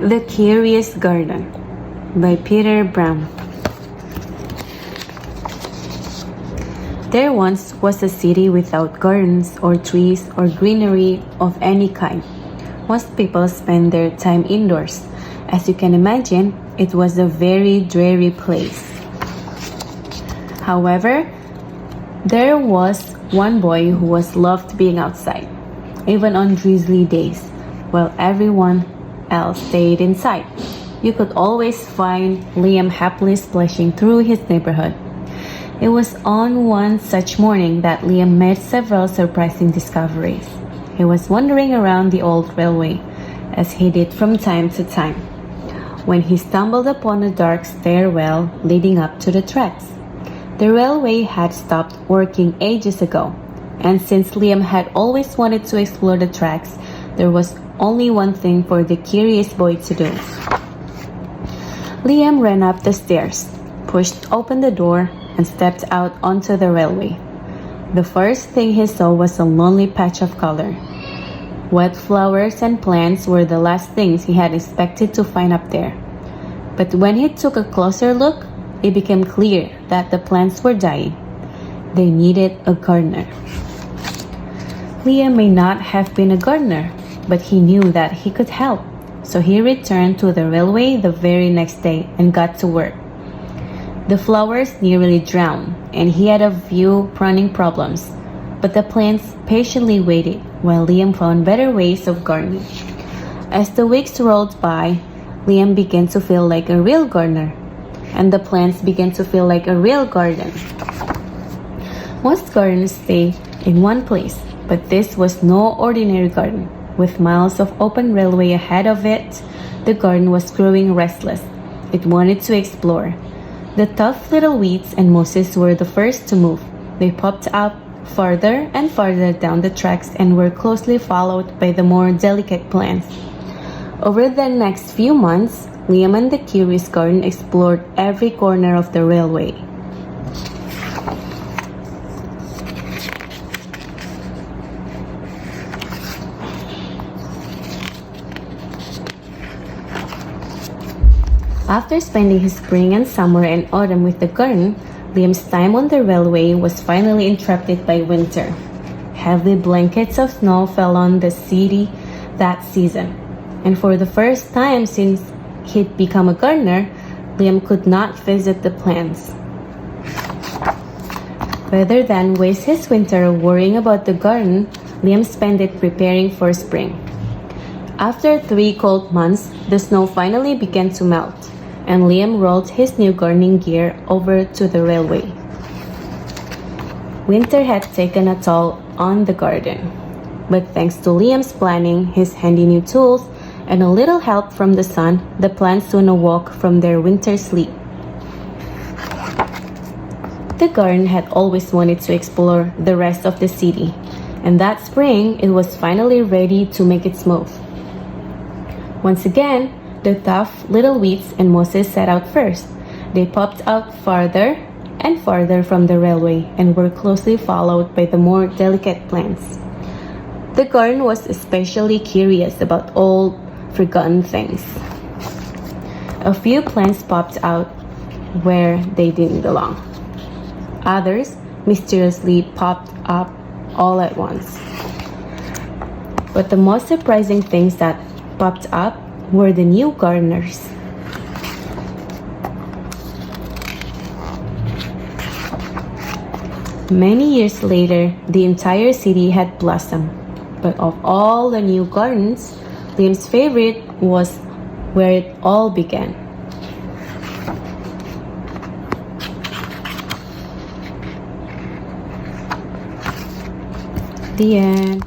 The Curious Garden by Peter Brown. There once was a city without gardens or trees or greenery of any kind. Most people spend their time indoors. As you can imagine, it was a very dreary place. However, there was one boy who loved being outside, even on drizzly days, while everyone else stayed inside. You could always find Liam happily splashing through his neighborhood. It was on one such morning that Liam made several surprising discoveries. He was wandering around the old railway, as he did from time to time, when he stumbled upon a dark stairwell leading up to the tracks. The railway had stopped working ages ago, and since Liam had always wanted to explore the tracks, there was only one thing for the curious boy to do. Liam ran up the stairs, pushed open the door, and stepped out onto the railway. The first thing he saw was a lonely patch of color. Wet flowers and plants were the last things he had expected to find up there. But when he took a closer look, it became clear that the plants were dying. They needed a gardener. Liam may not have been a gardener, but he knew that he could help. So he returned to the railway the very next day and got to work. The flowers nearly drowned, and he had a few pruning problems, but the plants patiently waited while Liam found better ways of gardening. As the weeks rolled by, Liam began to feel like a real gardener, and the plants began to feel like a real garden. Most gardens stay in one place, but this was no ordinary garden. With miles of open railway ahead of it, the garden was growing restless. It wanted to explore. The tough little weeds and mosses were the first to move. They popped up farther and farther down the tracks and were closely followed by the more delicate plants. Over the next few months, Liam and the Curious Garden explored every corner of the railway. After spending his spring and summer and autumn with the garden, Liam's time on the railway was finally interrupted by winter. Heavy blankets of snow fell on the city that season, and for the first time since he'd become a gardener, Liam could not visit the plants. Rather than waste his winter worrying about the garden, Liam spent it preparing for spring. After 3 cold months, the snow finally began to melt, and Liam rolled his new gardening gear over to the railway. Winter had taken a toll on the garden, but thanks to Liam's planning, his handy new tools, and a little help from the sun, the plants soon awoke from their winter sleep. The garden had always wanted to explore the rest of the city, and that spring it was finally ready to make its move. Once again, the tough little weeds and mosses set out first. They popped out farther and farther from the railway and were closely followed by the more delicate plants. The garden was especially curious about old, forgotten things. A few plants popped out where they didn't belong. Others mysteriously popped up all at once. But the most surprising things that popped up were the new gardeners. Many years later, the entire city had blossomed, but of all the new gardens, Liam's favorite was where it all began. The end.